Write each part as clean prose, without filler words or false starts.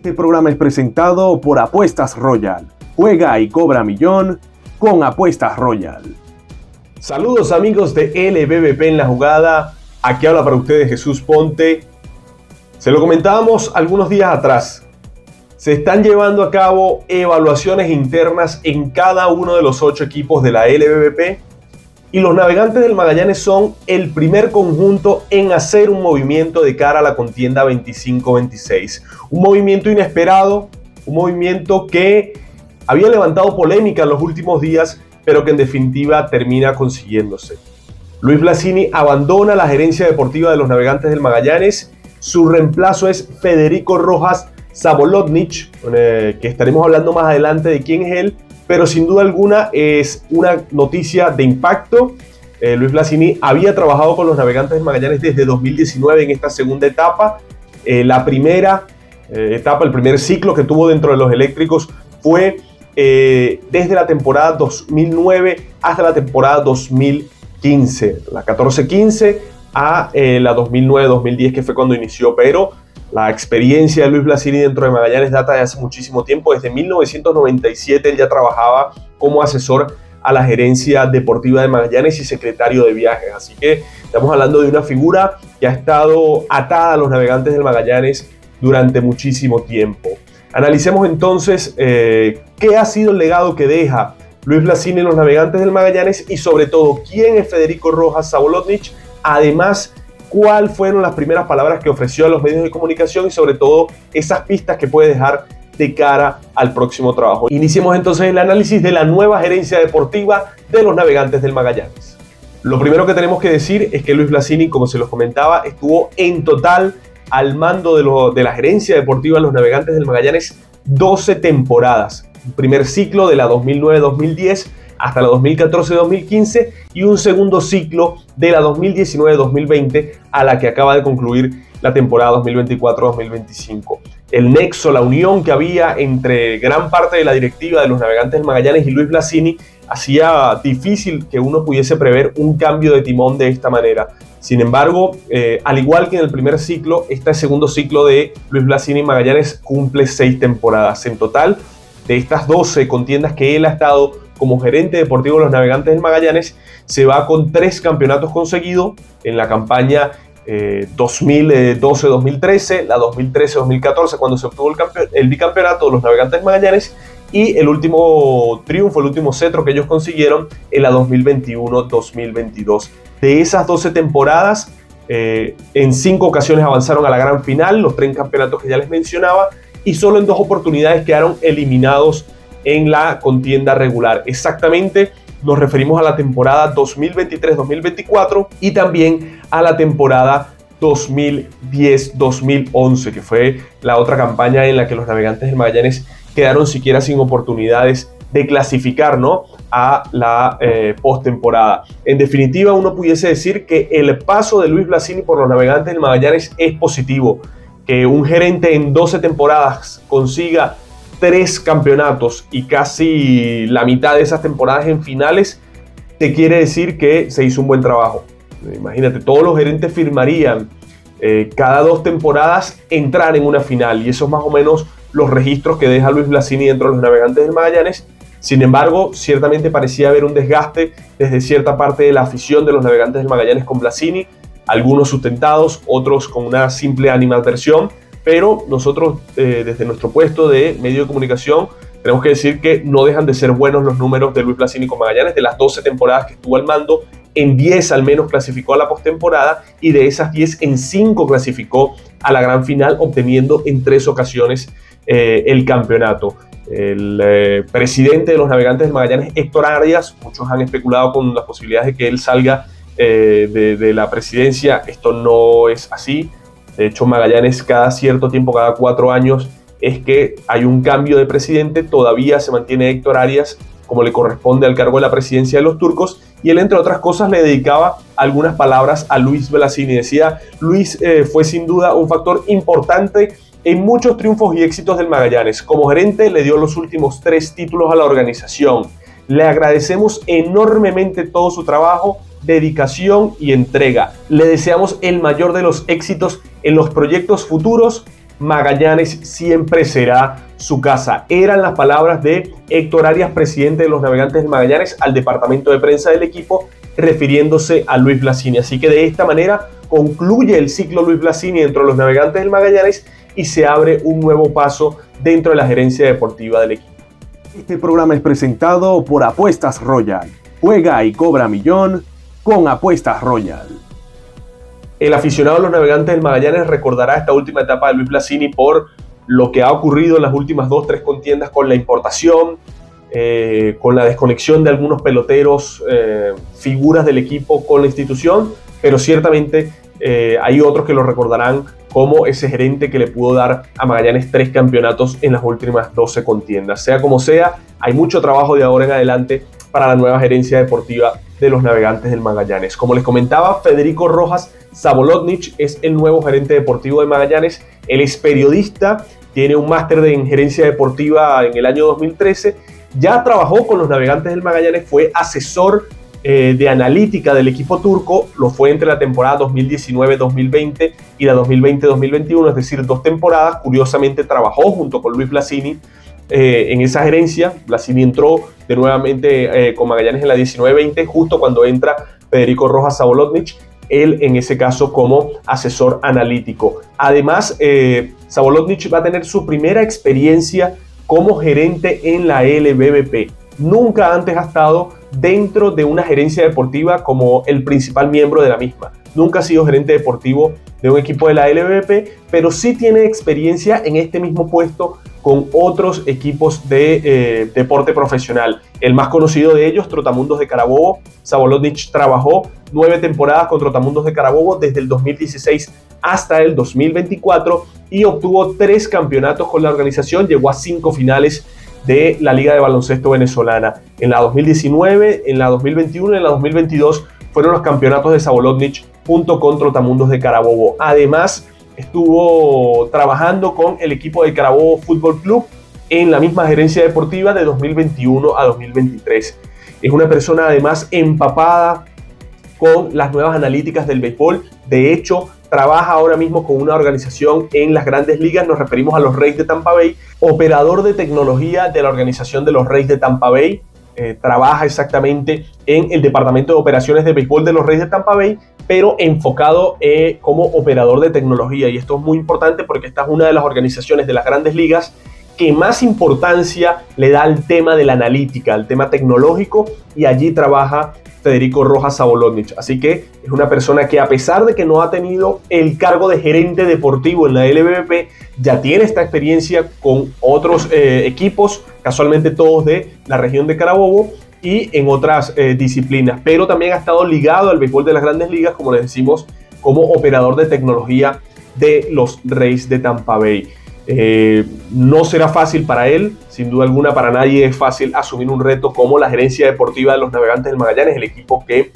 Este programa es presentado por Apuestas Royal. Juega y cobra millón con Apuestas Royal. Saludos amigos de LBBP en la jugada. Aquí habla para ustedes Jesús Ponte. Se lo comentábamos algunos días atrás. Se están llevando a cabo evaluaciones internas en cada uno de los 8 equipos de la LBBP. Y los Navegantes del Magallanes son el primer conjunto en hacer un movimiento de cara a la contienda 25-26. Un movimiento inesperado, un movimiento que había levantado polémica en los últimos días, pero que en definitiva termina consiguiéndose. Luis Blasini abandona la gerencia deportiva de los Navegantes del Magallanes. Su reemplazo es Federico Rojas Zabolotnich, que estaremos hablando más adelante de quién es él. Pero sin duda alguna es una noticia de impacto. Luis Blasini había trabajado con los Navegantes del Magallanes desde 2019 en esta segunda etapa. La primera etapa, el primer ciclo que tuvo dentro de los eléctricos fue desde la temporada 2009 hasta la temporada 2015. La 14-15 a la 2009-2010 que fue cuando inició, pero la experiencia de Luis Blasini dentro de Magallanes data de hace muchísimo tiempo. Desde 1997 él ya trabajaba como asesor a la gerencia deportiva de Magallanes y secretario de viajes. Así que estamos hablando de una figura que ha estado atada a los Navegantes del Magallanes durante muchísimo tiempo. Analicemos entonces qué ha sido el legado que deja Luis Blasini en los Navegantes del Magallanes y sobre todo quién es Federico Rojas Zabolotnich. Además, cuáles fueron las primeras palabras que ofreció a los medios de comunicación y sobre todo esas pistas que puede dejar de cara al próximo trabajo. Iniciemos entonces el análisis de la nueva gerencia deportiva de los Navegantes del Magallanes. Lo primero que tenemos que decir es que Luis Blasini, como se los comentaba, estuvo en total al mando de la gerencia deportiva de los Navegantes del Magallanes 12 temporadas. Un primer ciclo de la 2009-2010 hasta la 2014-2015 y un segundo ciclo de la 2019-2020 a la que acaba de concluir la temporada 2024-2025. El nexo, la unión que había entre gran parte de la directiva de los Navegantes del Magallanes y Luis Blasini hacía difícil que uno pudiese prever un cambio de timón de esta manera. Sin embargo, al igual que en el primer ciclo, este segundo ciclo de Luis Blasini Magallanes cumple 6 temporadas. En total, de estas 12 contiendas que él ha estado como gerente deportivo de los Navegantes del Magallanes, se va con 3 campeonatos conseguidos en la campaña 2012-2013, la 2013-2014 cuando se obtuvo el bicampeonato de los Navegantes del Magallanes y el último triunfo, el último cetro que ellos consiguieron en la 2021-2022. De esas 12 temporadas, en 5 ocasiones avanzaron a la gran final, los 3 campeonatos que ya les mencionaba, y solo en 2 oportunidades quedaron eliminados en la contienda regular. Exactamente nos referimos a la temporada 2023-2024 y también a la temporada 2010-2011, que fue la otra campaña en la que los Navegantes del Magallanes quedaron siquiera sin oportunidades de clasificar, ¿no?, a la postemporada. En definitiva, uno pudiese decir que el paso de Luis Blasini por los Navegantes del Magallanes es positivo. Que un gerente en 12 temporadas consiga 3 campeonatos y casi la mitad de esas temporadas en finales, te quiere decir que se hizo un buen trabajo. Imagínate, todos los gerentes firmarían cada 2 temporadas entrar en una final, y eso es más o menos los registros que deja Luis Blasini dentro de los Navegantes del Magallanes. Sin embargo, ciertamente parecía haber un desgaste desde cierta parte de la afición de los Navegantes del Magallanes con Blasini, algunos sustentados, otros con una simple animadversión. Pero nosotros, desde nuestro puesto de medio de comunicación, tenemos que decir que no dejan de ser buenos los números de Luis Blasini con Magallanes. De las 12 temporadas que estuvo al mando, en 10 al menos clasificó a la postemporada, y de esas 10, en 5 clasificó a la gran final, obteniendo en 3 ocasiones el campeonato. El presidente de los Navegantes del Magallanes, Héctor Arias, muchos han especulado con las posibilidades de que él salga de la presidencia. Esto no es así. De hecho, Magallanes cada cierto tiempo, cada 4 años, es que hay un cambio de presidente. Todavía se mantiene Héctor Arias como le corresponde al cargo de la presidencia de los turcos, y él, entre otras cosas, le dedicaba algunas palabras a Luis Blasini. Decía: Luis fue sin duda un factor importante en muchos triunfos y éxitos del Magallanes. Como gerente le dio los últimos 3 títulos a la organización. Le agradecemos enormemente todo su trabajo, dedicación y entrega. Le deseamos el mayor de los éxitos en los proyectos futuros Magallanes siempre será su casa. Eran las palabras de Héctor Arias, presidente de los Navegantes del Magallanes, al departamento de prensa del equipo, refiriéndose a Luis Blasini. Así que de esta manera concluye el ciclo Luis Blasini dentro de los Navegantes del Magallanes y se abre un nuevo paso dentro de la gerencia deportiva del equipo. Este programa es presentado por Apuestas Royal. Juega y cobra millón con Apuestas Royal. El aficionado de los Navegantes del Magallanes recordará esta última etapa de Luis Blasini por lo que ha ocurrido en las últimas 2-3 contiendas con la importación, con la desconexión de algunos peloteros, figuras del equipo con la institución, pero ciertamente hay otros que lo recordarán como ese gerente que le pudo dar a Magallanes 3 campeonatos en las últimas 12 contiendas. Sea como sea, hay mucho trabajo de ahora en adelante para la nueva gerencia deportiva de los Navegantes del Magallanes. Como les comentaba, Federico Rojas Sabolotnich es el nuevo gerente deportivo de Magallanes. Él es periodista, tiene un máster en gerencia deportiva en el año 2013. Ya trabajó con los Navegantes del Magallanes, fue asesor de analítica del equipo turco, lo fue entre la temporada 2019-2020 y la 2020-2021, es decir, 2 temporadas. Curiosamente trabajó junto con Luis Blasini en esa gerencia. Blasini entró de nuevamente con Magallanes en la 19-20, justo cuando entra Federico Rojas Sabolotnich, él en ese caso como asesor analítico. Además, Sabolotnich va a tener su primera experiencia como gerente en la LBBP. Nunca antes ha estado dentro de una gerencia deportiva como el principal miembro de la misma. Nunca ha sido gerente deportivo de un equipo de la LBBP, pero sí tiene experiencia en este mismo puesto con otros equipos de deporte profesional. El más conocido de ellos, Trotamundos de Carabobo. Sabolotnich trabajó 9 temporadas con Trotamundos de Carabobo desde el 2016 hasta el 2024 y obtuvo 3 campeonatos con la organización. Llegó a 5 finales de la Liga de Baloncesto Venezolana. En la 2019, en la 2021 y en la 2022 fueron los campeonatos de Sabolotnich junto con Trotamundos de Carabobo. Además, estuvo trabajando con el equipo de Carabobo Fútbol Club en la misma gerencia deportiva de 2021 a 2023. Es una persona además empapada con las nuevas analíticas del béisbol. De hecho, trabaja ahora mismo con una organización en las Grandes Ligas, nos referimos a los Rays de Tampa Bay, operador de tecnología de la organización de los Rays de Tampa Bay. Trabaja exactamente en el departamento de operaciones de béisbol de los Rays de Tampa Bay, pero enfocado como operador de tecnología. Y esto es muy importante porque esta es una de las organizaciones de las Grandes Ligas que más importancia le da al tema de la analítica, al tema tecnológico, y allí trabaja Federico Rojas Sabolotnich. Así que es una persona que, a pesar de que no ha tenido el cargo de gerente deportivo en la LBBP, ya tiene esta experiencia con otros equipos, casualmente todos de la región de Carabobo, y en otras disciplinas, pero también ha estado ligado al béisbol de las Grandes Ligas, como les decimos, como operador de tecnología de los Rays de Tampa Bay. No será fácil para él, sin duda alguna para nadie es fácil asumir un reto como la gerencia deportiva de los Navegantes del Magallanes, el equipo que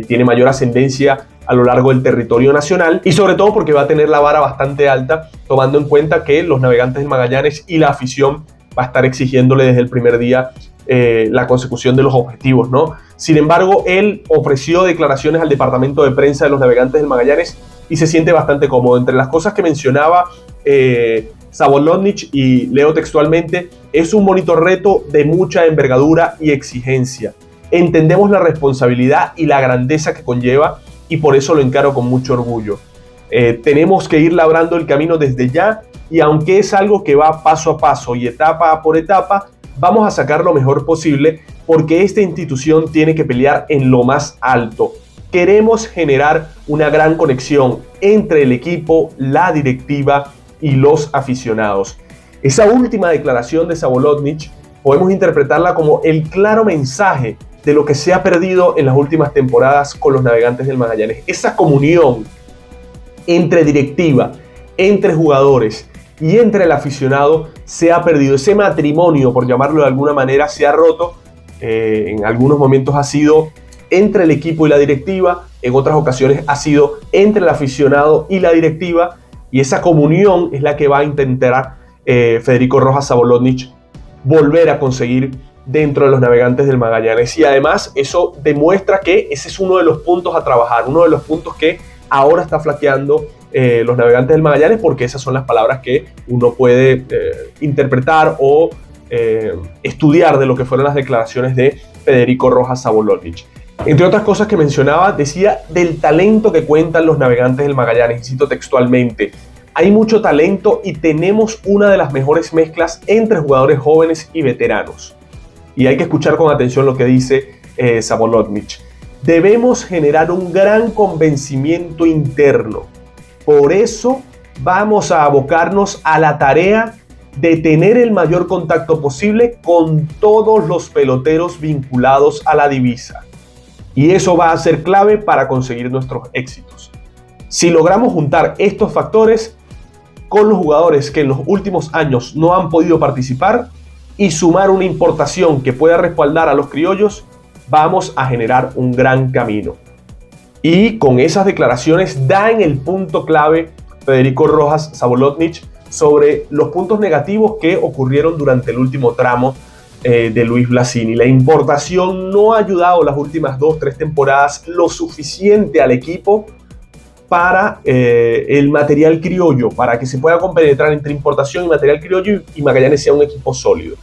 tiene mayor ascendencia a lo largo del territorio nacional, y sobre todo porque va a tener la vara bastante alta, tomando en cuenta que los Navegantes del Magallanes y la afición va a estar exigiéndole desde el primer día la consecución de los objetivos, ¿no? Sin embargo, él ofreció declaraciones al departamento de prensa de los Navegantes del Magallanes y se siente bastante cómodo. Entre las cosas que mencionaba Sabolotnich, y leo textualmente: es un bonito reto de mucha envergadura y exigencia. Entendemos la responsabilidad y la grandeza que conlleva y por eso lo encaro con mucho orgullo. Tenemos que ir labrando el camino desde ya, y aunque es algo que va paso a paso y etapa por etapa, vamos a sacar lo mejor posible porque esta institución tiene que pelear en lo más alto. Queremos generar una gran conexión entre el equipo, la directiva y los aficionados. Esa última declaración de Sabolotnich podemos interpretarla como el claro mensaje de lo que se ha perdido en las últimas temporadas con los Navegantes del Magallanes. Esa comunión entre directiva, entre jugadores y entre el aficionado se ha perdido. Ese matrimonio, por llamarlo de alguna manera, se ha roto. En algunos momentos ha sido entre el equipo y la directiva, en otras ocasiones ha sido entre el aficionado y la directiva, y esa comunión es la que va a intentar Federico Rojas Sabolotnich volver a conseguir dentro de los Navegantes del Magallanes. Y además eso demuestra que ese es uno de los puntos a trabajar, uno de los puntos que ahora está flaqueando los Navegantes del Magallanes, porque esas son las palabras que uno puede interpretar o estudiar de lo que fueron las declaraciones de Federico Rojas Sabolotnic. Entre otras cosas que mencionaba, decía del talento que cuentan los Navegantes del Magallanes, y cito textualmente: hay mucho talento y tenemos una de las mejores mezclas entre jugadores jóvenes y veteranos. Y hay que escuchar con atención lo que dice Sabolotnic. Debemos generar un gran convencimiento interno. Por eso vamos a abocarnos a la tarea de tener el mayor contacto posible con todos los peloteros vinculados a la divisa. Y eso va a ser clave para conseguir nuestros éxitos. Si logramos juntar estos factores con los jugadores que en los últimos años no han podido participar y sumar una importación que pueda respaldar a los criollos, vamos a generar un gran camino. Y con esas declaraciones da en el punto clave Federico Rojas Sabolotnic sobre los puntos negativos que ocurrieron durante el último tramo de Luis Blasini. La importación no ha ayudado las últimas 2-3 temporadas lo suficiente al equipo para el material criollo, para que se pueda compenetrar entre importación y material criollo y Magallanes sea un equipo sólido.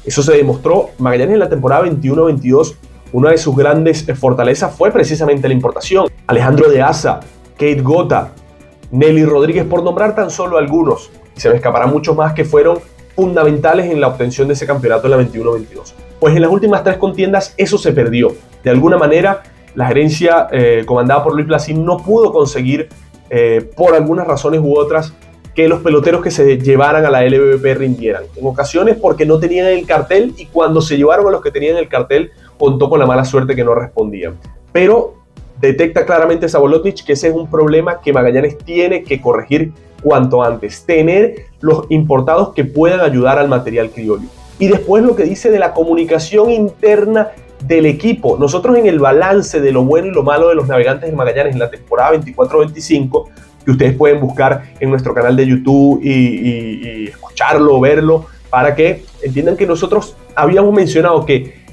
Eso se demostró. Magallanes en la temporada 21-22, una de sus grandes fortalezas fue precisamente la importación. Alejandro de Asa, Kate Gota, Nelly Rodríguez, por nombrar tan solo algunos. Y se me escaparán muchos más que fueron fundamentales en la obtención de ese campeonato en la 21-22. Pues en las últimas 3 contiendas eso se perdió. De alguna manera, la gerencia comandada por Luis Blasini no pudo conseguir, por algunas razones u otras, que los peloteros que se llevaran a la LVP rindieran. En ocasiones porque no tenían el cartel, y cuando se llevaron a los que tenían el cartel, contó con la mala suerte que no respondían. Pero detecta claramente Sabolotnic que ese es un problema que Magallanes tiene que corregir cuanto antes. Tener los importados que puedan ayudar al material criollo. Y después lo que dice de la comunicación interna del equipo. Nosotros en el balance de lo bueno y lo malo de los Navegantes del Magallanes en la temporada 24-25, que ustedes pueden buscar en nuestro canal de YouTube y escucharlo, verlo, para que entiendan que nosotros habíamos mencionado que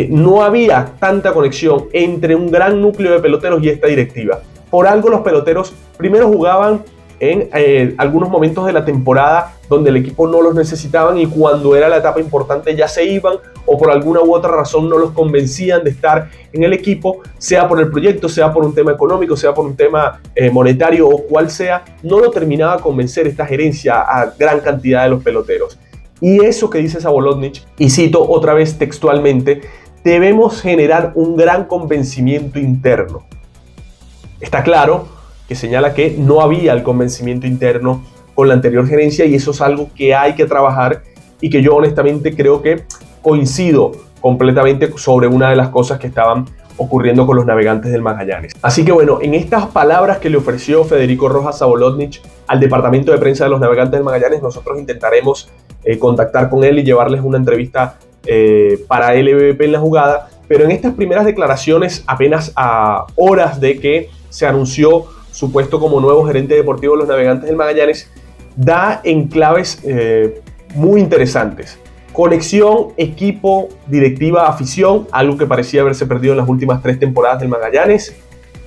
no había tanta conexión entre un gran núcleo de peloteros y esta directiva. Por algo los peloteros primero jugaban en algunos momentos de la temporada donde el equipo no los necesitaban, y cuando era la etapa importante ya se iban, o por alguna u otra razón no los convencían de estar en el equipo, sea por el proyecto, sea por un tema económico, sea por un tema monetario o cual sea, no lo terminaba a convencer esta gerencia a gran cantidad de los peloteros. Y eso que dice Sabolotnic, y cito otra vez textualmente: debemos generar un gran convencimiento interno. Está claro que señala que no había el convencimiento interno con la anterior gerencia, y eso es algo que hay que trabajar, y que yo honestamente creo que coincido completamente sobre una de las cosas que estaban ocurriendo con los Navegantes del Magallanes. Así que bueno, en estas palabras que le ofreció Federico Rojas Sabolotnic al departamento de prensa de los Navegantes del Magallanes, nosotros intentaremos contactar con él y llevarles una entrevista para LVP en la jugada. Pero en estas primeras declaraciones, apenas a horas de que se anunció su puesto como nuevo gerente deportivo de los Navegantes del Magallanes, da en claves muy interesantes. Conexión, equipo, directiva, afición, algo que parecía haberse perdido en las últimas 3 temporadas del Magallanes.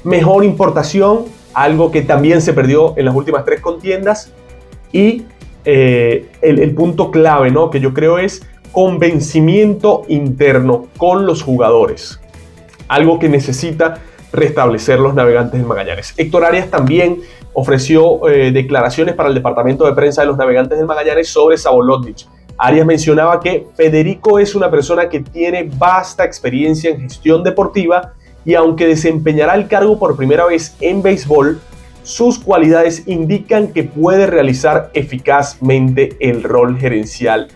Mejor importación, algo que también se perdió en las últimas 3 contiendas. Y el punto clave, ¿no?, que yo creo es convencimiento interno con los jugadores. Algo que necesita restablecer los Navegantes del Magallanes. Héctor Arias también ofreció declaraciones para el departamento de prensa de los Navegantes del Magallanes sobre Sabolotnic. Arias mencionaba que Federico es una persona que tiene vasta experiencia en gestión deportiva, y aunque desempeñará el cargo por primera vez en béisbol, sus cualidades indican que puede realizar eficazmente el rol gerencial.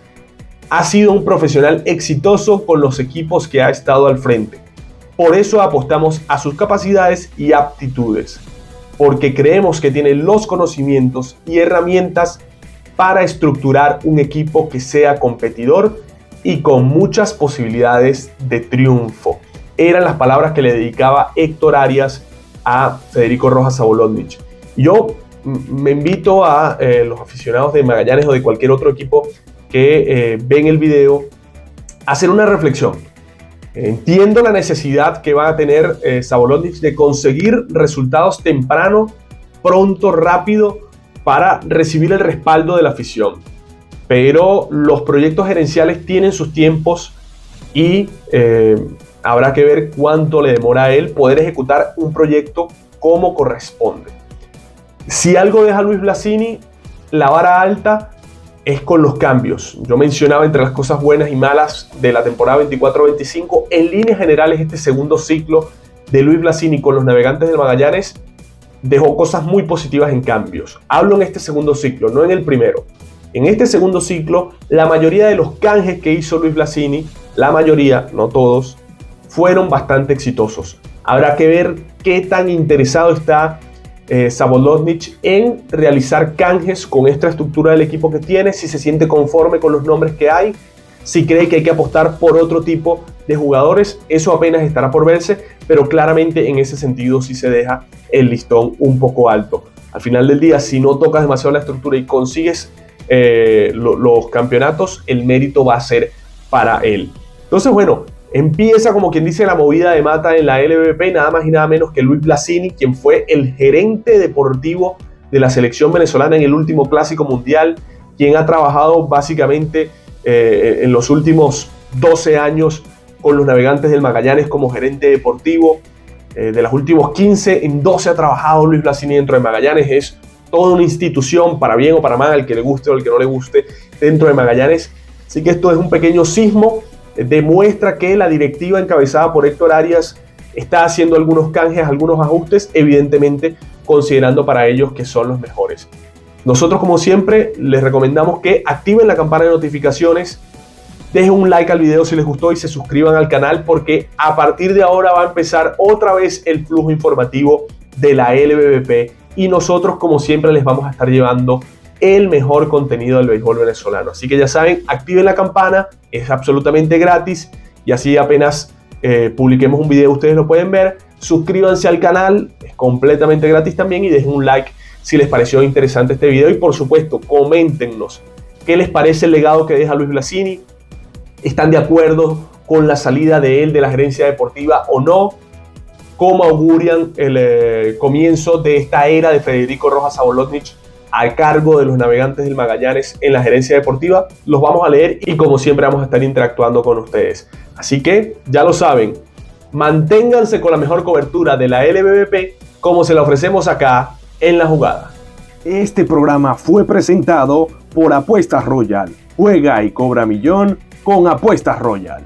Ha sido un profesional exitoso con los equipos que ha estado al frente. Por eso apostamos a sus capacidades y aptitudes, porque creemos que tiene los conocimientos y herramientas para estructurar un equipo que sea competidor y con muchas posibilidades de triunfo. Eran las palabras que le dedicaba Héctor Arias a Federico Rojas Sabolotnic. Yo me invito a los aficionados de Magallanes o de cualquier otro equipo que ven el video a hacer una reflexión. Entiendo la necesidad que va a tener Sabolotnic de conseguir resultados temprano, pronto, rápido, para recibir el respaldo de la afición. Pero los proyectos gerenciales tienen sus tiempos y habrá que ver cuánto le demora a él poder ejecutar un proyecto como corresponde. Si algo deja Luis Blasini, la vara alta es con los cambios. Yo mencionaba entre las cosas buenas y malas de la temporada 24-25, en líneas generales este segundo ciclo de Luis Blasini con los Navegantes del Magallanes dejó cosas muy positivas en cambios. Hablo en este segundo ciclo, no en el primero. En este segundo ciclo, la mayoría de los canjes que hizo Luis Blasini, la mayoría, no todos, fueron bastante exitosos. Habrá que ver qué tan interesado está Sabolotnic en realizar canjes con esta estructura del equipo que tiene, si se siente conforme con los nombres que hay, si cree que hay que apostar por otro tipo de jugadores. Eso apenas estará por verse, pero claramente en ese sentido sí se deja el listón un poco alto. Al final del día, si no tocas demasiado la estructura y consigues los campeonatos, el mérito va a ser para él. Entonces, bueno, empieza, como quien dice, la movida de mata en la LVP, nada más y nada menos que Luis Blasini, quien fue el gerente deportivo de la selección venezolana en el último Clásico Mundial, quien ha trabajado básicamente en los últimos 12 años con los Navegantes del Magallanes como gerente deportivo. De los últimos 15, en 12 ha trabajado Luis Blasini dentro de Magallanes. Es toda una institución, para bien o para mal, al que le guste o al que no le guste, dentro de Magallanes. Así que esto es un pequeño sismo. Demuestra que la directiva encabezada por Héctor Arias está haciendo algunos canjes, algunos ajustes, evidentemente considerando para ellos que son los mejores. Nosotros, como siempre, les recomendamos que activen la campana de notificaciones, dejen un like al video si les gustó y se suscriban al canal, porque a partir de ahora va a empezar otra vez el flujo informativo de la LVP y nosotros, como siempre, les vamos a estar llevando el mejor contenido del béisbol venezolano. Así que ya saben, activen la campana, es absolutamente gratis y así apenas publiquemos un video ustedes lo pueden ver. Suscríbanse al canal, es completamente gratis también, y dejen un like si les pareció interesante este video y por supuesto coméntenos qué les parece el legado que deja Luis Blasini. ¿Están de acuerdo con la salida de él de la gerencia deportiva o no? ¿Cómo augurian el comienzo de esta era de Federico Rojas Sabolotnic al cargo de los Navegantes del Magallanes en la gerencia deportiva? Los vamos a leer y como siempre vamos a estar interactuando con ustedes. Así que ya lo saben, manténganse con la mejor cobertura de la LVP como se la ofrecemos acá en La Jugada. Este programa fue presentado por Apuestas Royal. Juega y cobra millón con Apuestas Royal.